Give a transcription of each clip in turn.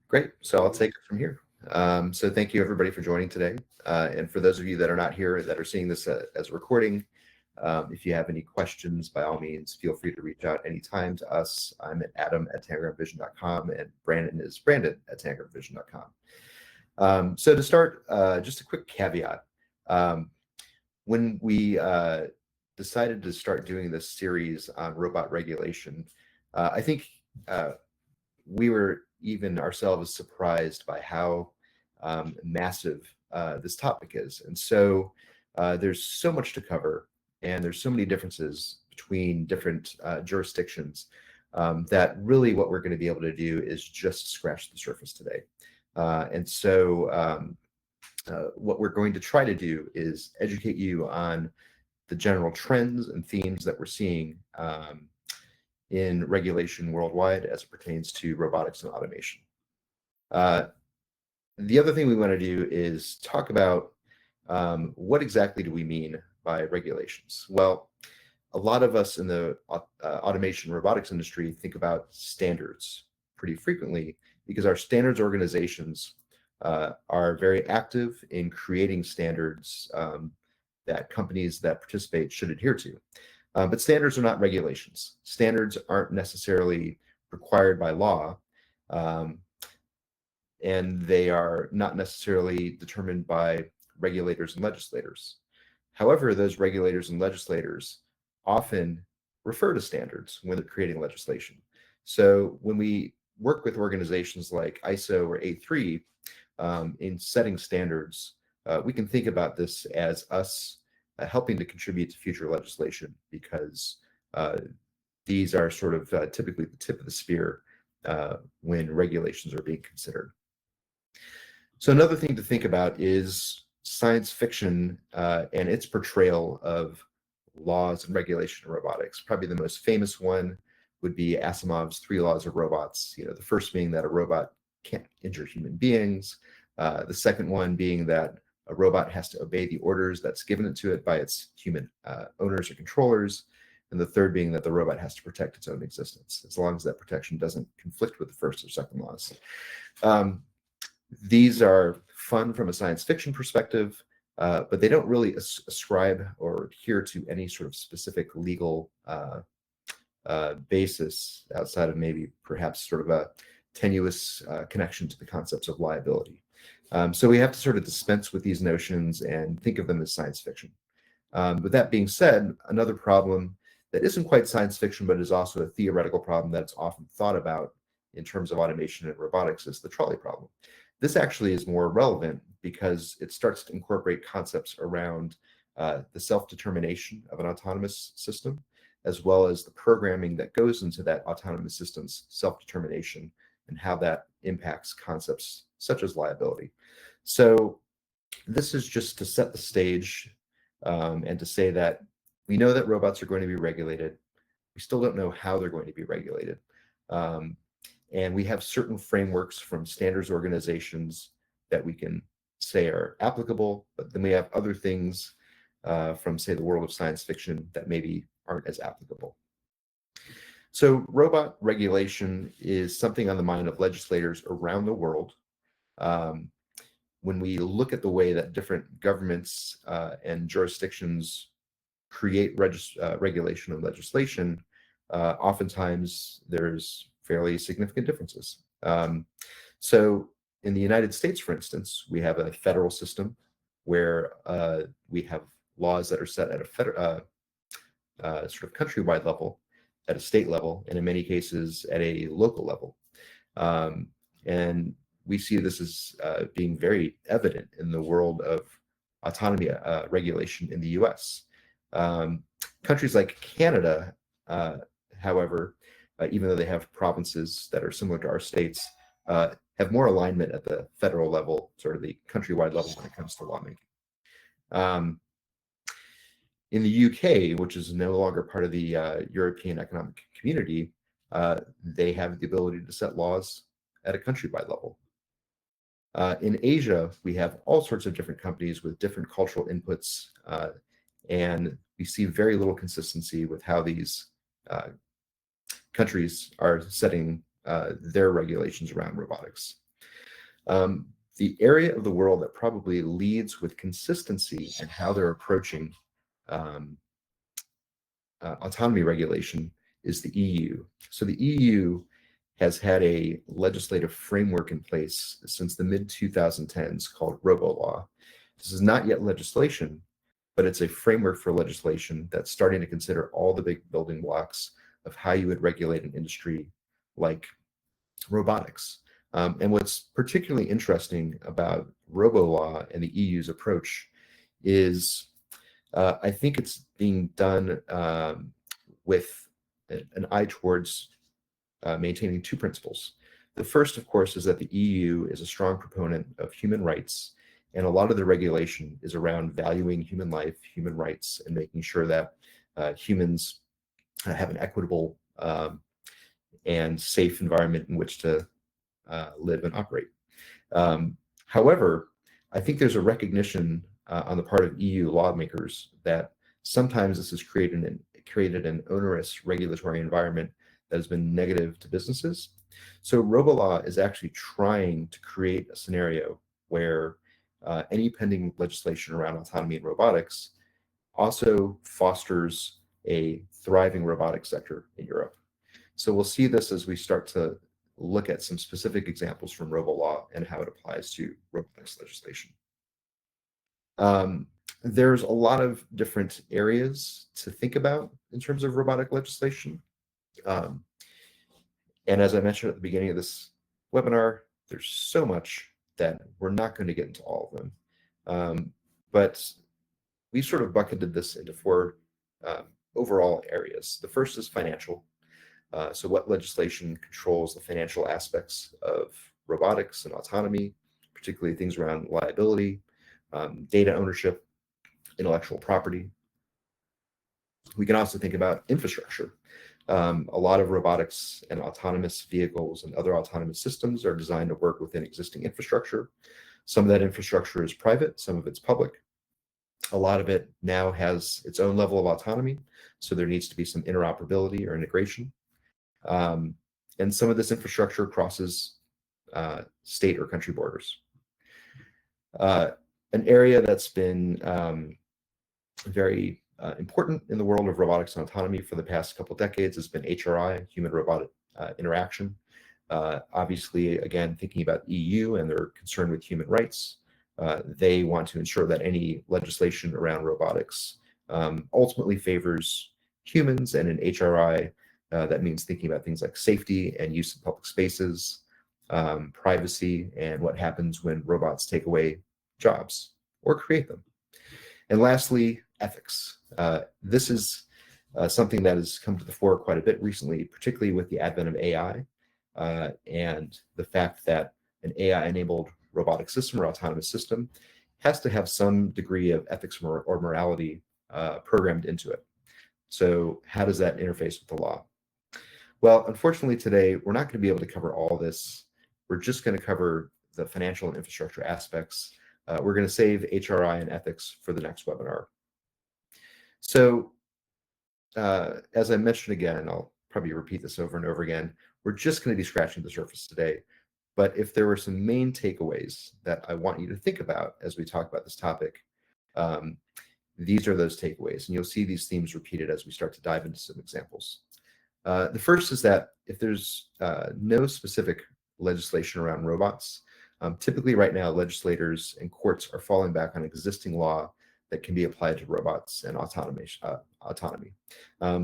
Great. So I'll take it from here. So thank you everybody for joining today. And for those of you that are not here that are seeing this as a recording, if you have any questions, by all means, feel free to reach out anytime to us. I'm at adam@tangramvision.com and Brandon is brandon@tangramvision.com. So to start, just a quick caveat. When we decided to start doing this series on robot regulation, I think we were even ourselves surprised by how massive this topic is. And so there's so much to cover, and there's so many differences between different jurisdictions that really what we're going to be able to do is just scratch the surface today. What we're going to try to do is educate you on the general trends and themes that we're seeing in regulation worldwide as it pertains to robotics and automation. The other thing we want to do is talk about what exactly do we mean by regulations? Well, a lot of us in the automation robotics industry think about standards pretty frequently because our standards organizations are very active in creating standards that companies that participate should adhere to. But standards are not regulations. Standards aren't necessarily required by law, and they are not necessarily determined by regulators and legislators. However, those regulators and legislators often refer to standards when they're creating legislation. So when we work with organizations like ISO or A3 in setting standards, we can think about this as us helping to contribute to future legislation, because these are sort of typically the tip of the spear when regulations are being considered. So another thing to think about is science fiction and its portrayal of laws and regulation in robotics. Probably the most famous one would be Asimov's 3 laws of robots. The first being that a robot can't injure human beings. The second one being that a robot has to obey the orders that's given to it by its human owners or controllers. And the third being that the robot has to protect its own existence, as long as that protection doesn't conflict with the first or second laws. These are fun from a science fiction perspective, but they don't really ascribe or adhere to any sort of specific legal basis outside of maybe perhaps sort of a tenuous connection to the concepts of liability. So we have to sort of dispense with these notions and think of them as science fiction. With that being said, another problem that isn't quite science fiction, but is also a theoretical problem that's often thought about in terms of automation and robotics is the trolley problem. This actually is more relevant because it starts to incorporate concepts around the self-determination of an autonomous system, as well as the programming that goes into that autonomous system's self-determination and how that impacts concepts such as liability. So this is just to set the stage and to say that we know that robots are going to be regulated. We still don't know how they're going to be regulated. And we have certain frameworks from standards organizations that we can say are applicable, but then we have other things from, say, the world of science fiction that maybe aren't as applicable. So robot regulation is something on the mind of legislators around the world. When we look at the way that different governments and jurisdictions create regulation and legislation, oftentimes there's fairly significant differences. So in the United States, for instance, we have a federal system where we have laws that are set at a sort of countrywide level, at a state level, and in many cases at a local level. And we see this as being very evident in the world of autonomy regulation in the US. Countries like Canada, however, even though they have provinces that are similar to our states, have more alignment at the federal level, sort of the countrywide level when it comes to lawmaking. In the UK, which is no longer part of the European Economic Community, they have the ability to set laws at a countrywide level. In Asia, we have all sorts of different companies with different cultural inputs, and we see very little consistency with how these countries are setting their regulations around robotics. The area of the world that probably leads with consistency in how they're approaching um, autonomy regulation is the EU. So the EU has had a legislative framework in place since the mid 2010s called robo-law. This is not yet legislation, but it's a framework for legislation that's starting to consider all the big building blocks of how you would regulate an industry like robotics. And what's particularly interesting about robo-law and the EU's approach is I think it's being done with an eye towards maintaining two principles. The first, of course, is that the EU is a strong proponent of human rights, and a lot of the regulation is around valuing human life, human rights, and making sure that humans have an equitable and safe environment in which to live and operate. However, I think there's a recognition on the part of EU lawmakers that sometimes this has created an onerous regulatory environment that has been negative to businesses. So RoboLaw is actually trying to create a scenario where any pending legislation around autonomy and robotics also fosters a thriving robotics sector in Europe. So we'll see this as we start to look at some specific examples from RoboLaw and how it applies to robotics legislation. There's a lot of different areas to think about in terms of robotic legislation. And as I mentioned at the beginning of this webinar, there's so much that we're not going to get into all of them. But we sort of bucketed this into four overall areas. The first is financial. So what legislation controls the financial aspects of robotics and autonomy, particularly things around liability, data ownership, intellectual property. We can also think about infrastructure. A lot of robotics and autonomous vehicles and other autonomous systems are designed to work within existing infrastructure. Some of that infrastructure is private, some of it's public. A lot of it now has its own level of autonomy, so there needs to be some interoperability or integration. And some of this infrastructure crosses state or country borders. An area that's been very important in the world of robotics and autonomy for the past couple of decades has been HRI, human-robotic interaction. Obviously, again, thinking about EU and their concern with human rights, they want to ensure that any legislation around robotics ultimately favors humans, and in HRI, that means thinking about things like safety and use of public spaces, privacy, and what happens when robots take away jobs or create them. And lastly, ethics. This is something that has come to the fore quite a bit recently, particularly with the advent of AI and the fact that an AI-enabled robotic system or autonomous system has to have some degree of ethics or morality programmed into it. So how does that interface with the law? Well, unfortunately today, we're not going to be able to cover all this. We're just going to cover the financial and infrastructure aspects. We're going to save HRI and ethics for the next webinar. So as I mentioned again, I'll probably repeat this over and over again, we're just going to be scratching the surface today. But if there were some main takeaways that I want you to think about as we talk about this topic, these are those takeaways. And you'll see these themes repeated as we start to dive into some examples. The first is that if there's no specific legislation around robots, typically right now legislators and courts are falling back on existing law that can be applied to robots and autonomy.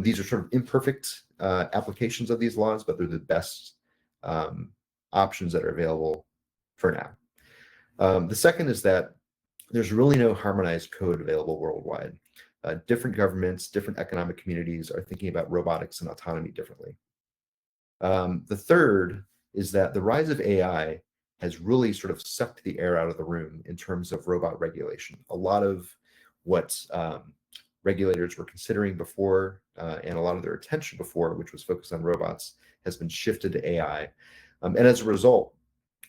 These are sort of imperfect applications of these laws, but they're the best options that are available for now. The second is that there's really no harmonized code available worldwide. Different governments, different economic communities are thinking about robotics and autonomy differently. The third is that the rise of AI has really sort of sucked the air out of the room in terms of robot regulation. A lot of what regulators were considering before and a lot of their attention before, which was focused on robots, has been shifted to AI. And as a result,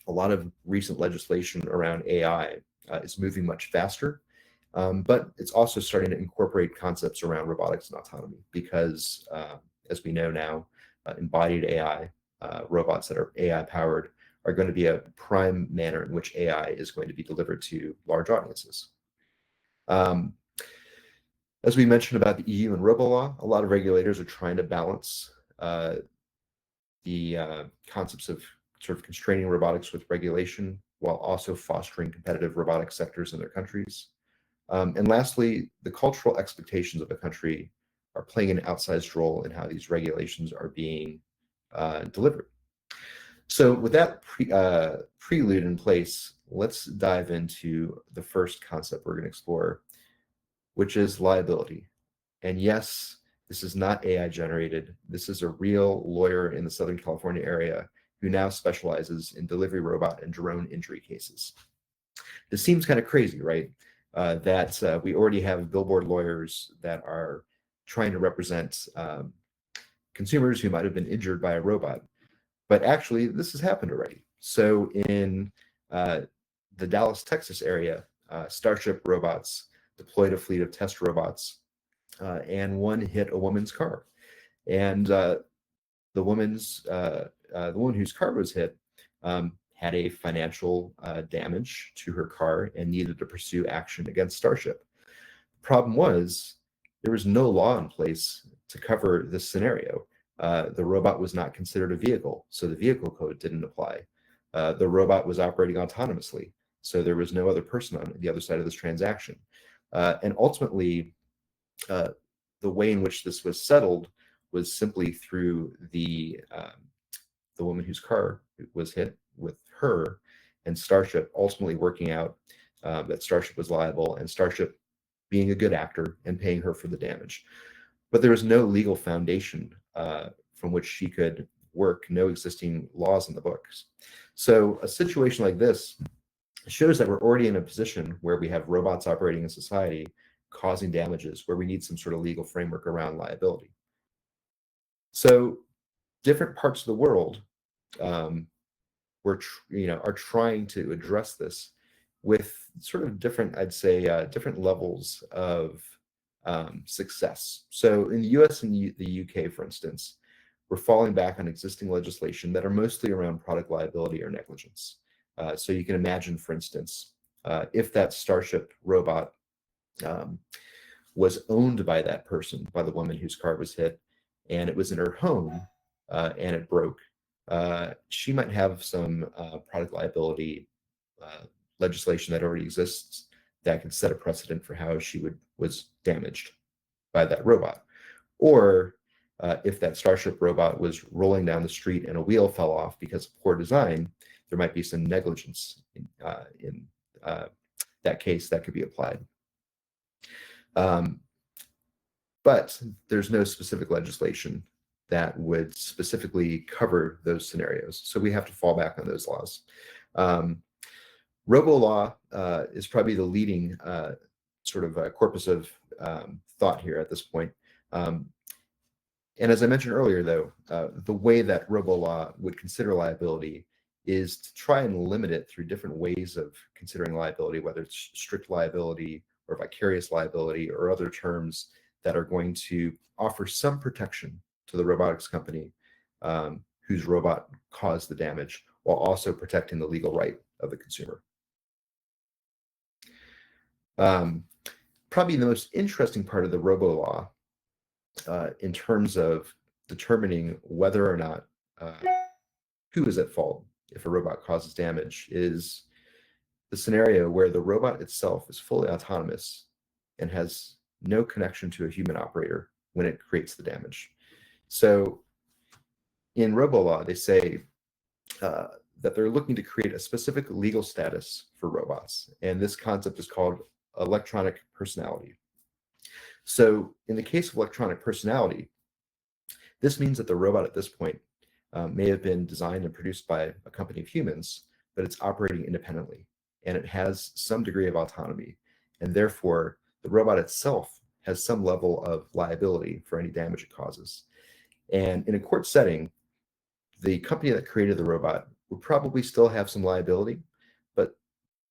a lot of recent legislation around AI is moving much faster, but it's also starting to incorporate concepts around robotics and autonomy because, as we know now, embodied AI, robots that are AI powered, are going to be a prime manner in which AI is going to be delivered to large audiences. As we mentioned about the EU and robo-law, a lot of regulators are trying to balance the concepts of sort of constraining robotics with regulation while also fostering competitive robotic sectors in their countries. And lastly, the cultural expectations of a country are playing an outsized role in how these regulations are being delivered. So with that prelude in place, let's dive into the first concept we're going to explore, which is liability. And yes, this is not AI generated. This is a real lawyer in the Southern California area who now specializes in delivery robot and drone injury cases. This seems kind of crazy, right? That we already have billboard lawyers that are trying to represent consumers who might have been injured by a robot. But actually, this has happened already. So in the Dallas, Texas area, Starship Robots deployed a fleet of test robots, and one hit a woman's car. And the woman whose car was hit had a financial damage to her car and needed to pursue action against Starship. The problem was there was no law in place to cover this scenario. The robot was not considered a vehicle, so the vehicle code didn't apply. The robot was operating autonomously, so there was no other person on the other side of this transaction. And ultimately, the way in which this was settled was simply through the woman whose car was hit with her and Starship ultimately working out that Starship was liable and Starship being a good actor and paying her for the damage. But there was no legal foundation from which she could work, no existing laws in the books. So a situation like this shows that we're already in a position where we have robots operating in society causing damages, where we need some sort of legal framework around liability. So different parts of the world are trying to address this with sort of different, I'd say, different levels of success. So in the US and the UK, for instance, we're falling back on existing legislation that are mostly around product liability or negligence. So you can imagine, for instance, if that Starship robot was owned by that person, by the woman whose car was hit, and it was in her home and it broke, she might have some product liability legislation that already exists that could set a precedent for how she was damaged by that robot. Or if that Starship robot was rolling down the street and a wheel fell off because of poor design, there might be some negligence in that case that could be applied. But there's no specific legislation that would specifically cover those scenarios. So we have to fall back on those laws. Robo-law is probably the leading sort of corpus of thought here at this point. And as I mentioned earlier, though, the way that robo-law would consider liability is to try and limit it through different ways of considering liability, whether it's strict liability or vicarious liability or other terms that are going to offer some protection to the robotics company whose robot caused the damage, while also protecting the legal right of the consumer. Probably the most interesting part of the robo-law in terms of determining whether or not who is at fault if a robot causes damage is the scenario where the robot itself is fully autonomous and has no connection to a human operator when it creates the damage. So in robo-law, they say that they're looking to create a specific legal status for robots, and this concept is called electronic personality. So in the case of electronic personality, this means that the robot at this point may have been designed and produced by a company of humans, but it's operating independently, and it has some degree of autonomy, and therefore the robot itself has some level of liability for any damage it causes. And in a court setting, the company that created the robot would probably still have some liability, but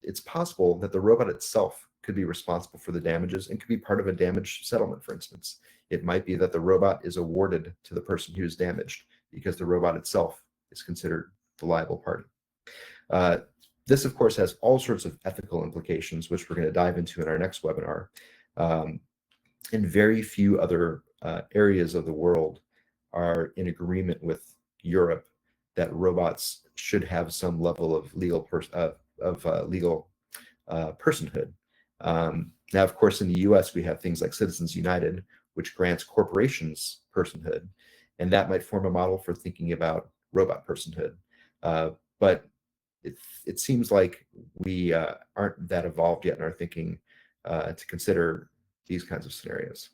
it's possible that the robot itself could be responsible for the damages and could be part of a damage settlement, for instance. It might be that the robot is awarded to the person who is damaged because the robot itself is considered the liable party. Uh, this, of course, has all sorts of ethical implications, which we're going to dive into in our next webinar. Um, and very few other areas of the world are in agreement with Europe that robots should have some level of legal personhood. Now, of course, in the U.S., we have things like Citizens United, which grants corporations personhood, and that might form a model for thinking about robot personhood. But it seems like we aren't that evolved yet in our thinking to consider these kinds of scenarios.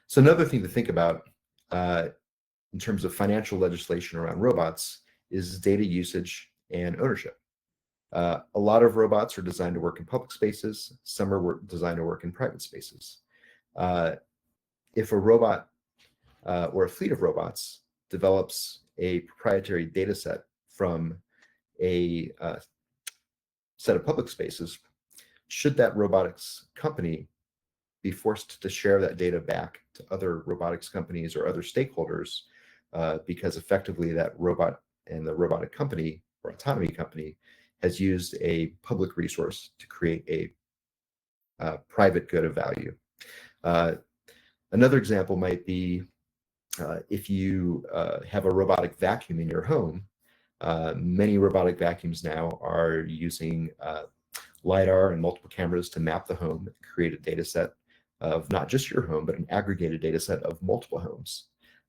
So another thing to think about in terms of financial legislation around robots is data usage and ownership. A lot of robots are designed to work in public spaces. Some are designed to work in private spaces. If a robot or a fleet of robots develops a proprietary data set from a set of public spaces, should that robotics company be forced to share that data back to other robotics companies or other stakeholders because effectively that robot and the robotic company or autonomy company has used a public resource to create a private good of value. Another example might be if you have a robotic vacuum in your home. Many robotic vacuums now are using LiDAR and multiple cameras to map the home and create a data set of not just your home, but an aggregated data set of multiple homes.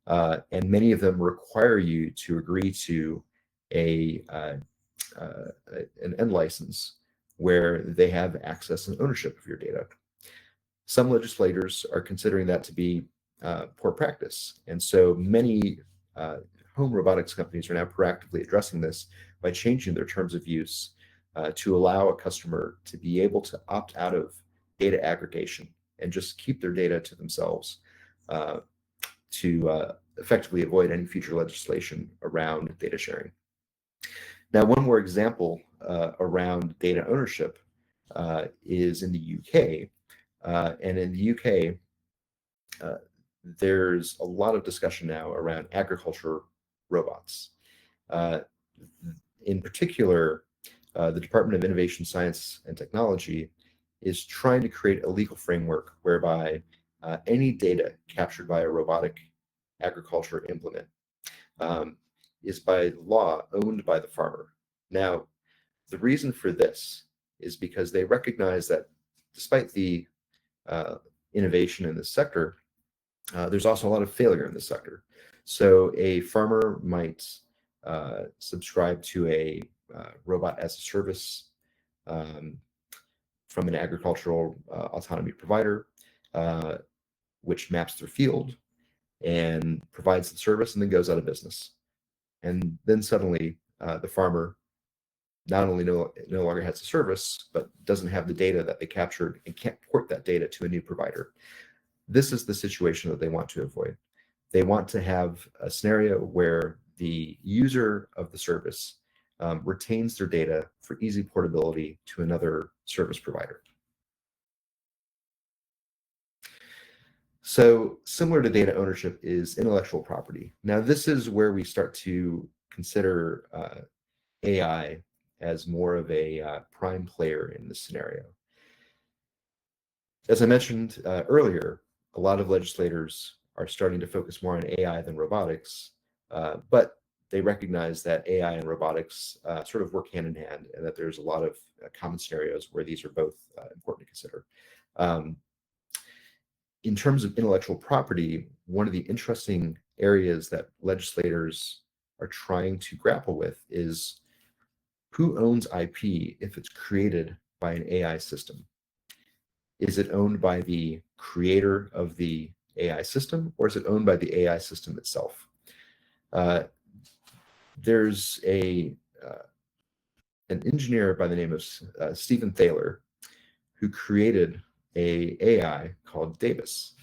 And many of them require you to agree to an end license where they have access and ownership of your data. Some legislators are considering that to be poor practice. And so many home robotics companies are now proactively addressing this by changing their terms of use to allow a customer to be able to opt out of data aggregation and just keep their data to themselves to effectively avoid any future legislation around data sharing. Now, one more example around data ownership is in the UK. And in the UK, there's a lot of discussion now around agriculture robots. In particular, the Department of Innovation, Science, and Technology is trying to create a legal framework whereby any data captured by a robotic agriculture implement is by law owned by the farmer. Now, the reason for this is because they recognize that despite the innovation in this sector, there's also a lot of failure in this sector. So a farmer might subscribe to a robot as a service from an agricultural autonomy provider, which maps their field and provides the service and then goes out of business. And then suddenly the farmer not only no longer has the service, but doesn't have the data that they captured and can't port that data to a new provider. This is the situation that they want to avoid. They want to have a scenario where the user of the service retains their data for easy portability to another service provider. So similar to data ownership is intellectual property. Now, this is where we start to consider AI as more of a prime player in this scenario. As I mentioned earlier, a lot of legislators are starting to focus more on AI than robotics, but they recognize that AI and robotics sort of work hand in hand, and that there's a lot of common scenarios where these are both important to consider. In terms of intellectual property, one of the interesting areas that legislators are trying to grapple with is who owns IP if it's created by an AI system? Is it owned by the creator of the AI system, or is it owned by the AI system itself? There's an engineer by the name of Stephen Thaler who created a AI called Davis.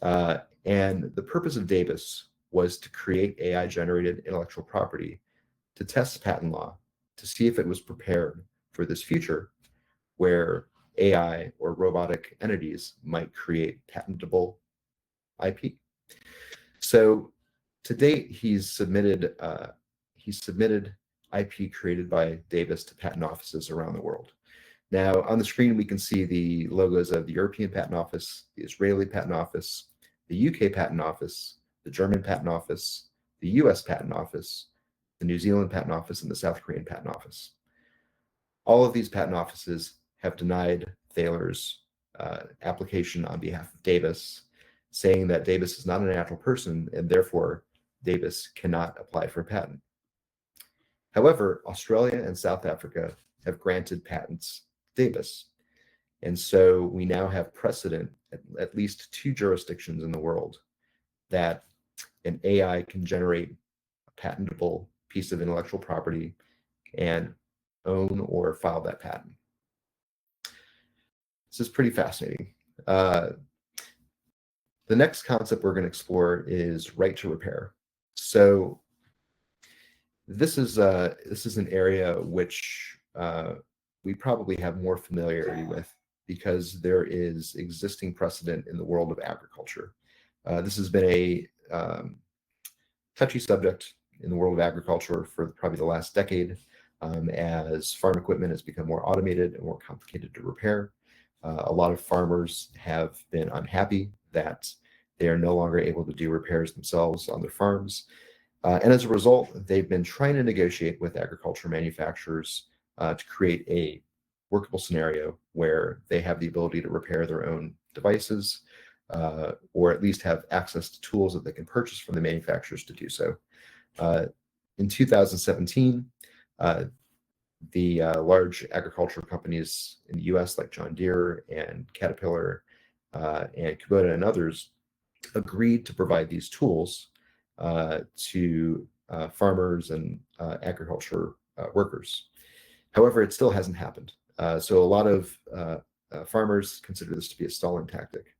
And the purpose of Davis was to create AI-generated intellectual property to test patent law to see if it was prepared for this future where AI or robotic entities might create patentable IP. So to date, he's submitted IP created by Davis to patent offices around the world. Now, on the screen, we can see the logos of the European Patent Office, the Israeli Patent Office, the UK Patent Office, the German Patent Office, the US Patent Office, the New Zealand Patent Office, and the South Korean Patent Office. All of these patent offices have denied Thaler's application on behalf of Davis, saying that Davis is not a natural person and therefore Davis cannot apply for a patent. However, Australia and South Africa have granted patents to Davis. And so we now have precedent at least 2 jurisdictions in the world that an AI can generate a patentable piece of intellectual property and own or file that patent. This is pretty fascinating. The next concept we're going to explore is right to repair. So this is an area which we probably have more familiarity with because there is existing precedent in the world of agriculture. This has been a touchy subject in the world of agriculture for probably the last decade, as farm equipment has become more automated and more complicated to repair. A lot of farmers have been unhappy that they are no longer able to do repairs themselves on their farms. And as a result, they've been trying to negotiate with agriculture manufacturers to create a workable scenario where they have the ability to repair their own devices, or at least have access to tools that they can purchase from the manufacturers to do so. In 2017, the large agricultural companies in the US like John Deere and Caterpillar and Kubota and others agreed to provide these tools to farmers and agriculture workers. However, it still hasn't happened. So a lot of farmers consider this to be a stalling tactic.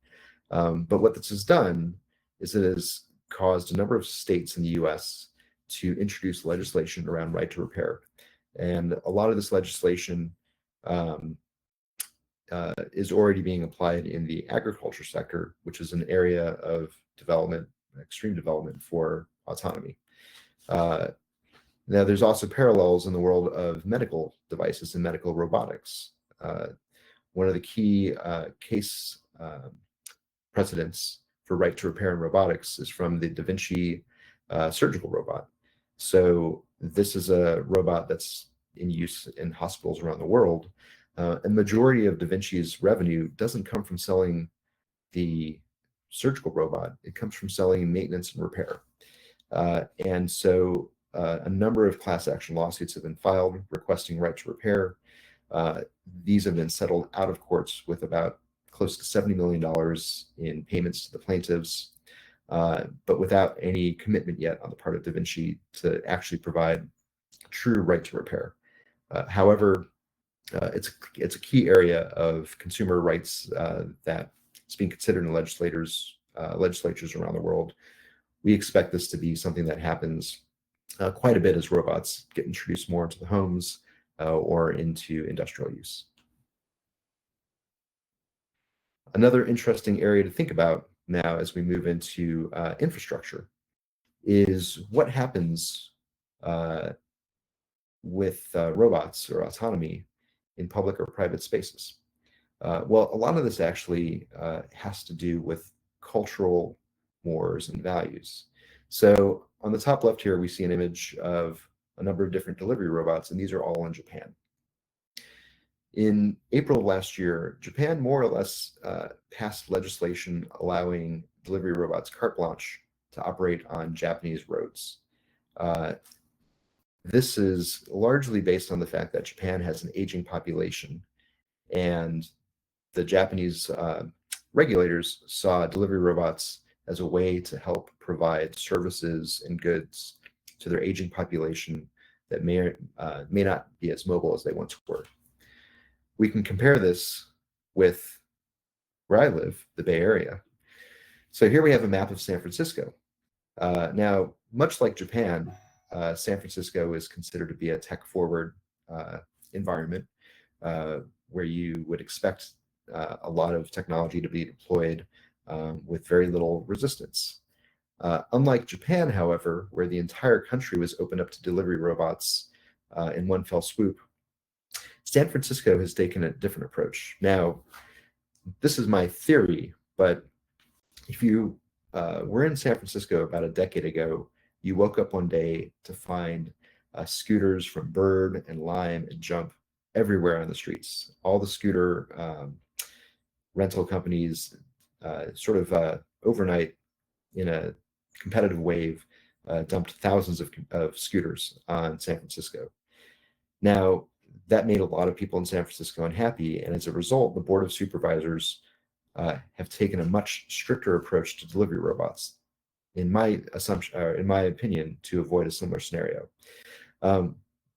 But what this has done is it has caused a number of states in the US to introduce legislation around right to repair. And a lot of this legislation is already being applied in the agriculture sector, which is an area of development, extreme development for autonomy. Now, there's also parallels in the world of medical devices and medical robotics. One of the key case precedents for right to repair in robotics is from the Da Vinci surgical robot. So this is a robot that's in use in hospitals around the world. A majority of Da Vinci's revenue doesn't come from selling the surgical robot. It comes from selling maintenance and repair. And so a number of class action lawsuits have been filed requesting right to repair. These have been settled out of courts with about close to $70 million in payments to the plaintiffs, but without any commitment yet on the part of Da Vinci to actually provide true right to repair. However, it's a key area of consumer rights that is being considered in legislatures around the world. We expect this to be something that happens quite a bit as robots get introduced more into the homes or into industrial use. Another interesting area to think about now as we move into infrastructure is what happens with robots or autonomy in public or private spaces. Well, a lot of this actually has to do with cultural wars and values. So on the top left here, we see an image of a number of different delivery robots, and these are all in Japan. In April of last year, Japan more or less passed legislation allowing delivery robots carte blanche to operate on Japanese roads. This is largely based on the fact that Japan has an aging population, and the Japanese regulators saw delivery robots as a way to help provide services and goods to their aging population that may not be as mobile as they once were. We can compare this with where I live, the Bay Area. So here we have a map of San Francisco. Now, much like Japan, San Francisco is considered to be a tech-forward environment where you would expect a lot of technology to be deployed with very little resistance. Unlike Japan, however, where the entire country was opened up to delivery robots in one fell swoop. San Francisco has taken a different approach. Now, this is my theory, but if you were in San Francisco about a decade ago, you woke up one day to find scooters from Bird and Lime and Jump everywhere on the streets. All the scooter rental companies overnight in a competitive wave dumped thousands of scooters on San Francisco. Now, that made a lot of people in San Francisco unhappy, and as a result, the Board of Supervisors have taken a much stricter approach to delivery robots, in my opinion, to avoid a similar scenario.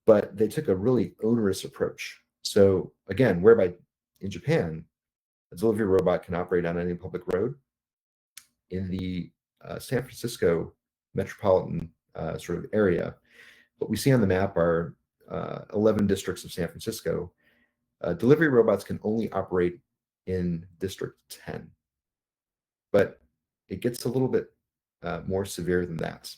But they took a really onerous approach. So again, whereby in Japan, a delivery robot can operate on any public road, in the San Francisco metropolitan sort of area, what we see on the map are 11 districts of San Francisco. Delivery robots can only operate in District 10, but it gets a little bit more severe than that.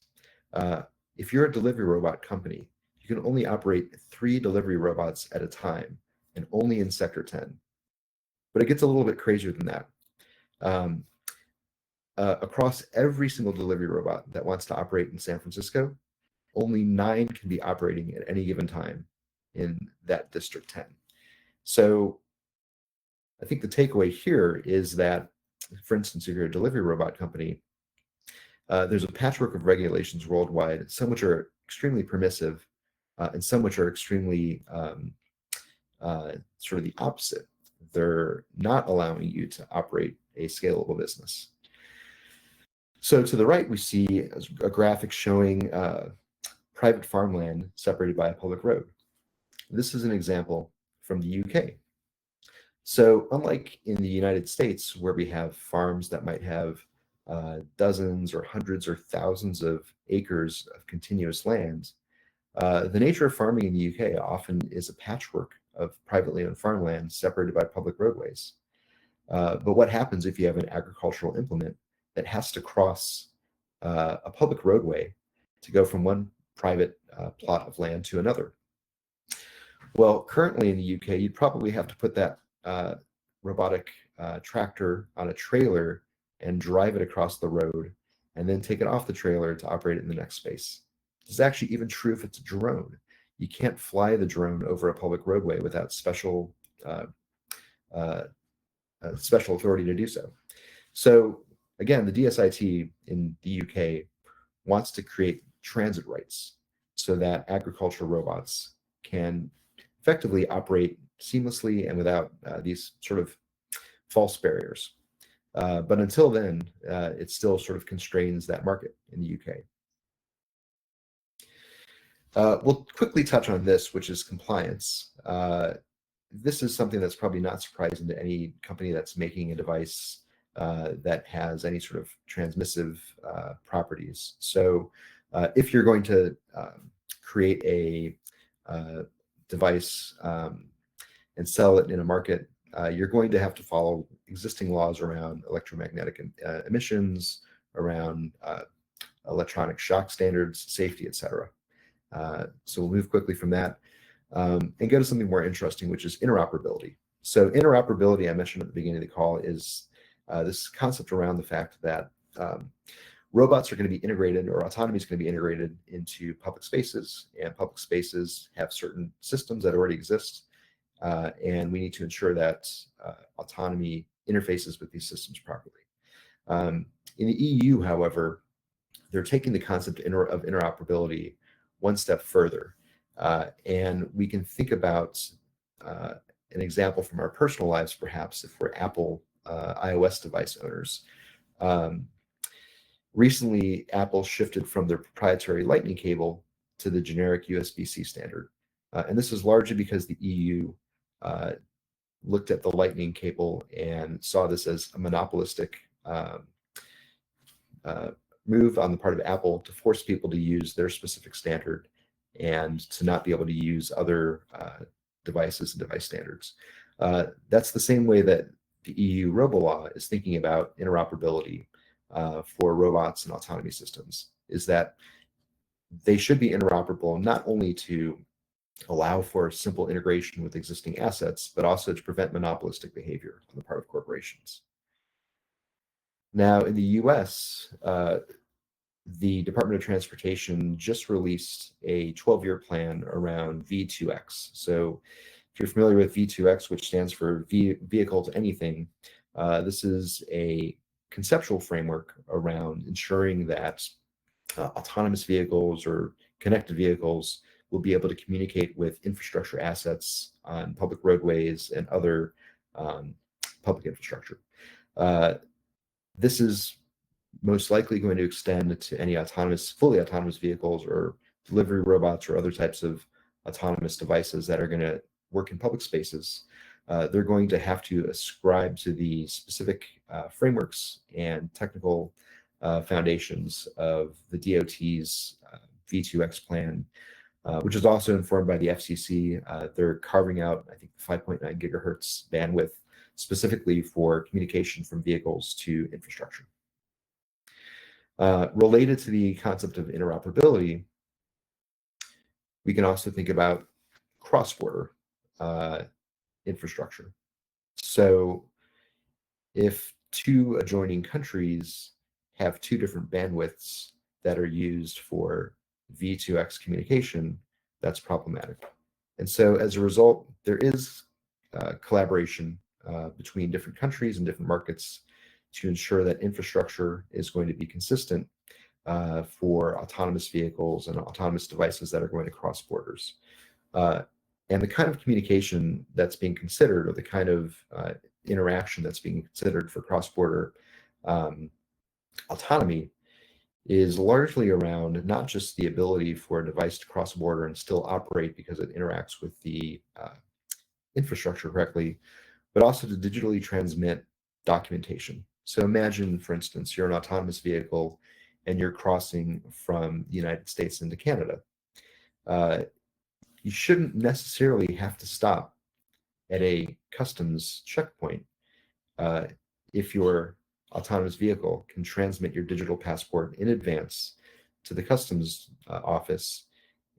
If you're a delivery robot company, you can only operate 3 delivery robots at a time, and only in Sector 10. But it gets a little bit crazier than that. Across every single delivery robot that wants to operate in San Francisco, only 9 can be operating at any given time in that District 10. So I think the takeaway here is that, for instance, if you're a delivery robot company, there's a patchwork of regulations worldwide, some which are extremely permissive, and some which are extremely sort of the opposite. They're not allowing you to operate a scalable business. So to the right, we see a graphic showing private farmland separated by a public road. This is an example from the UK. So unlike in the United States, where we have farms that might have dozens or hundreds or thousands of acres of continuous land, the nature of farming in the UK often is a patchwork of privately owned farmland separated by public roadways. But what happens if you have an agricultural implement that has to cross a public roadway to go from one private plot of land to another? Well, currently in the UK, you'd probably have to put that robotic tractor on a trailer and drive it across the road, and then take it off the trailer to operate it in the next space. This is actually even true if it's a drone. You can't fly the drone over a public roadway without special authority to do so. So again, the DSIT in the UK wants to create transit rights so that agricultural robots can effectively operate seamlessly and without these sort of false barriers. But until then, it still sort of constrains that market in the UK. We'll quickly touch on this, which is compliance. This is something that's probably not surprising to any company that's making a device that has any sort of transmissive properties. So if you're going to create a device and sell it in a market, you're going to have to follow existing laws around electromagnetic emissions, around electronic shock standards, safety, etc. So we'll move quickly from that and go to something more interesting, which is interoperability. So interoperability, I mentioned at the beginning of the call, is this concept around the fact that robots are going to be integrated, or autonomy is going to be integrated into public spaces, and public spaces have certain systems that already exist, and we need to ensure that autonomy interfaces with these systems properly. In the EU, however, they're taking the concept of interoperability one step further, and we can think about an example from our personal lives, perhaps, if we're Apple iOS device owners. Recently, Apple shifted from their proprietary Lightning cable to the generic USB-C standard. And this is largely because the EU looked at the Lightning cable and saw this as a monopolistic move on the part of Apple to force people to use their specific standard and to not be able to use other devices and device standards. That's the same way that the EU RoboLaw is thinking about interoperability for robots and autonomy systems, is that they should be interoperable not only to allow for simple integration with existing assets, but also to prevent monopolistic behavior on the part of corporations. Now, in the US, the Department of Transportation just released a 12-year plan around V2X. So if you're familiar with V2X, which stands for Vehicle to Anything, this is a conceptual framework around ensuring that autonomous vehicles or connected vehicles will be able to communicate with infrastructure assets on public roadways and other public infrastructure. This is most likely going to extend to any fully autonomous vehicles or delivery robots or other types of autonomous devices that are going to work in public spaces. They're going to have to ascribe to the specific frameworks and technical foundations of the DOT's V2X plan, which is also informed by the FCC. They're carving out, I think, 5.9 gigahertz bandwidth specifically for communication from vehicles to infrastructure. Related to the concept of interoperability, we can also think about cross-border infrastructure. So if two adjoining countries have two different bandwidths that are used for V2X communication, that's problematic. And so as a result, there is collaboration between different countries and different markets to ensure that infrastructure is going to be consistent for autonomous vehicles and autonomous devices that are going to cross borders. And the kind of communication that's being considered, or the kind of interaction that's being considered for cross-border autonomy, is largely around not just the ability for a device to cross a border and still operate because it interacts with the infrastructure correctly, but also to digitally transmit documentation. So imagine, for instance, you're an autonomous vehicle and you're crossing from the United States into Canada. You shouldn't necessarily have to stop at a customs checkpoint if your autonomous vehicle can transmit your digital passport in advance to the customs office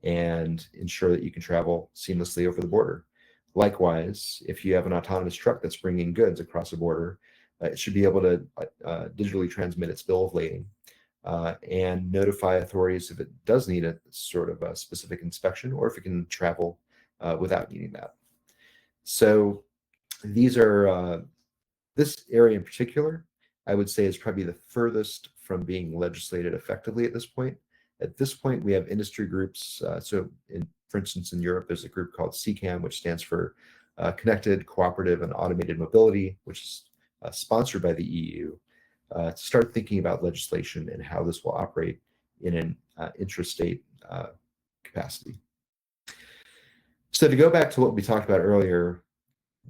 and ensure that you can travel seamlessly over the border. Likewise, if you have an autonomous truck that's bringing goods across a border, it should be able to digitally transmit its bill of lading and notify authorities if it does need a sort of a specific inspection, or if it can travel without needing that. So these are, this area in particular, I would say, is probably the furthest from being legislated effectively at this point. At this point, we have industry groups. For instance, in Europe, there's a group called CCAM, which stands for Connected, Cooperative, and Automated Mobility, which is sponsored by the EU, to start thinking about legislation and how this will operate in an intrastate capacity. So to go back to what we talked about earlier,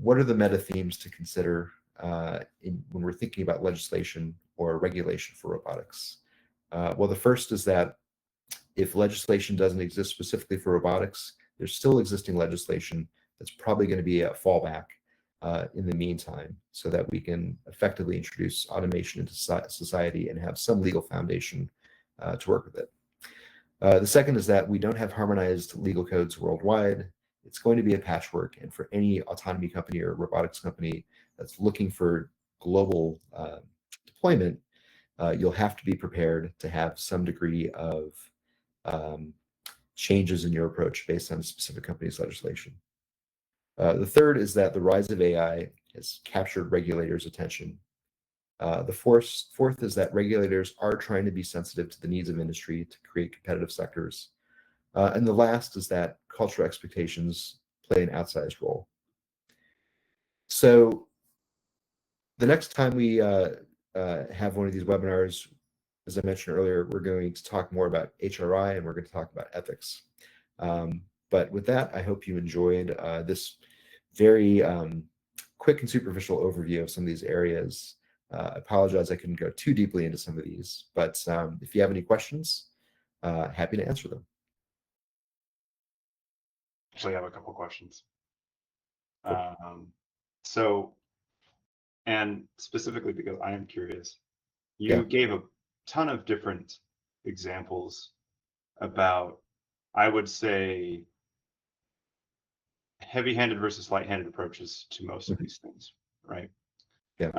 what are the meta themes to consider when we're thinking about legislation or regulation for robotics? Well, the first is that if legislation doesn't exist specifically for robotics, there's still existing legislation that's probably going to be a fallback in the meantime, so that we can effectively introduce automation into society and have some legal foundation to work with it. The second is that we don't have harmonized legal codes worldwide. It's going to be a patchwork, and for any autonomy company or robotics company that's looking for global deployment, you'll have to be prepared to have some degree of changes in your approach based on a specific company's legislation. The third is that the rise of AI has captured regulators' attention. The fourth is that regulators are trying to be sensitive to the needs of industry to create competitive sectors. And the last is that cultural expectations play an outsized role. So the next time we have one of these webinars, as I mentioned earlier, we're going to talk more about HRI and we're going to talk about ethics. But with that, I hope you enjoyed this very quick and superficial overview of some of these areas. I apologize I couldn't go too deeply into some of these, but if you have any questions, happy to answer them. Actually, I have a couple questions. Cool. And specifically because I am curious, you gave a ton of different examples about, I would say, heavy-handed versus light-handed approaches to most of these things, right? Yeah.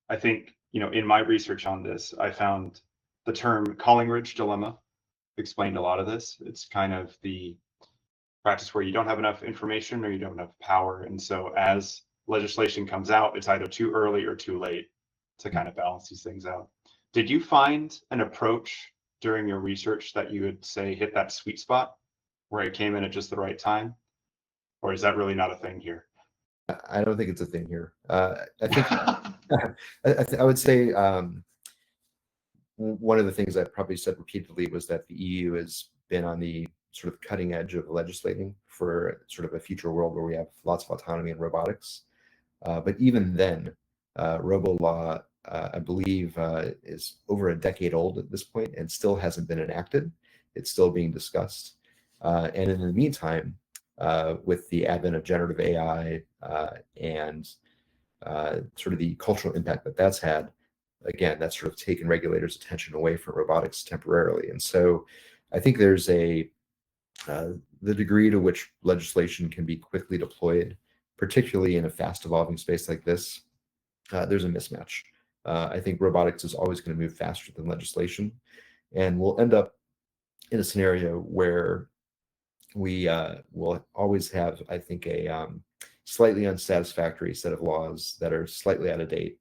I think, in my research on this, I found the term Collingridge dilemma explained a lot of this. It's kind of the practice where you don't have enough information or you don't have enough power. And so as legislation comes out, it's either too early or too late to kind of balance these things out. Did you find an approach during your research that you would say hit that sweet spot where it came in at just the right time? Or is that really not a thing here? I don't think it's a thing here. I think I would say one of the things I probably said repeatedly was that the EU has been on the sort of cutting edge of legislating for sort of a future world where we have lots of autonomy and robotics. But even then, robo law, I believe, is over a decade old at this point and still hasn't been enacted. It's still being discussed. And in the meantime, with the advent of generative AI and sort of the cultural impact that that's had, again, that's sort of taken regulators' attention away from robotics temporarily. And so I think there's the degree to which legislation can be quickly deployed, particularly in a fast evolving space like this, there's a mismatch. I think robotics is always going to move faster than legislation, and we'll end up in a scenario where we will always have, I think, a slightly unsatisfactory set of laws that are slightly out of date.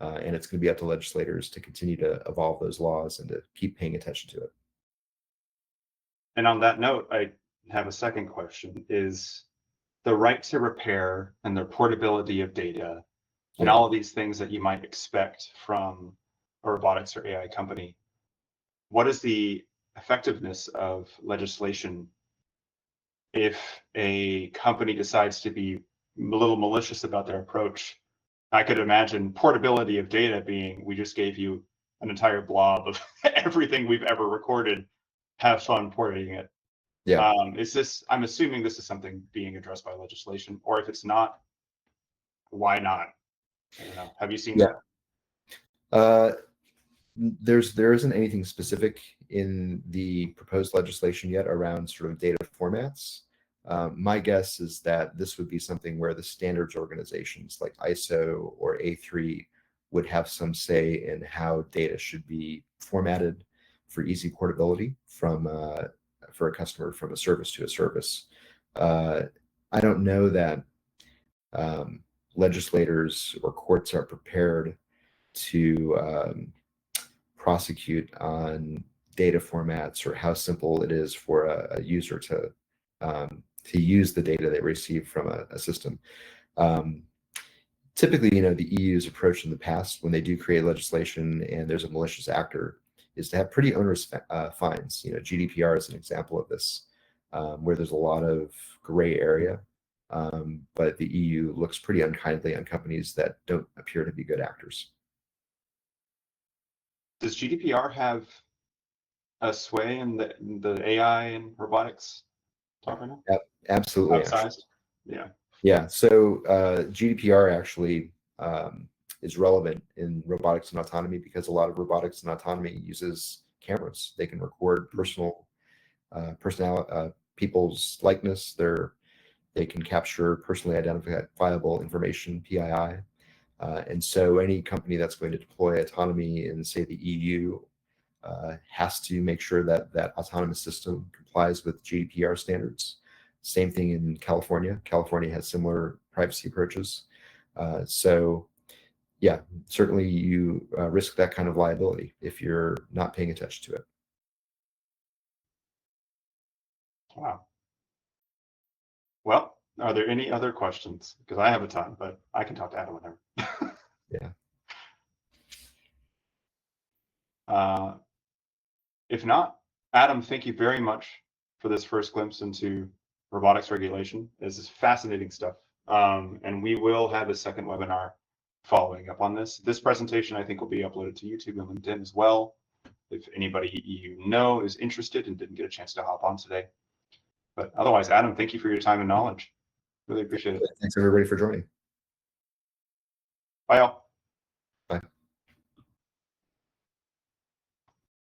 And it's going to be up to legislators to continue to evolve those laws and to keep paying attention to it. And on that note, I have a second question. Is the right to repair and the portability of data and all of these things that you might expect from a robotics or AI company, what is the effectiveness of legislation if a company decides to be a little malicious about their approach? I could imagine portability of data being, we just gave you an entire blob of everything we've ever recorded. Have fun porting it. Yeah. I'm assuming this is something being addressed by legislation, or if it's not, why not? I don't know. Have you seen that? There isn't anything specific in the proposed legislation yet around sort of data formats. My guess is that this would be something where the standards organizations like ISO or A3 would have some say in how data should be formatted for easy portability for a customer from a service to a service. I don't know that legislators or courts are prepared to prosecute on data formats or how simple it is for a user to use the data they receive from a system. Typically, the EU's approach in the past when they do create legislation and there's a malicious actor is to have pretty onerous fines. GDPR is an example of this, where there's a lot of gray area, but the EU looks pretty unkindly on companies that don't appear to be good actors. Does GDPR have a sway in the AI and robotics talk right now? Absolutely. Outsized? Yeah. Yeah. So GDPR actually is relevant in robotics and autonomy because a lot of robotics and autonomy uses cameras. They can record people's likeness. They can capture personally identifiable information, PII. And so any company that's going to deploy autonomy in, say, the EU has to make sure that that autonomous system complies with GDPR standards. Same thing in California. California has similar privacy approaches. So yeah, certainly you risk that kind of liability if you're not paying attention to it. Wow. Well, are there any other questions? Because I have a ton, but I can talk to Adam whenever. Yeah. If not, Adam, thank you very much for this first glimpse into robotics regulation. This is fascinating stuff. And we will have a second webinar following up on this. This presentation, I think, will be uploaded to YouTube and LinkedIn as well. If anybody is interested and didn't get a chance to hop on today. But otherwise, Adam, thank you for your time and knowledge. Really appreciate it. Thanks everybody for joining. Bye, all.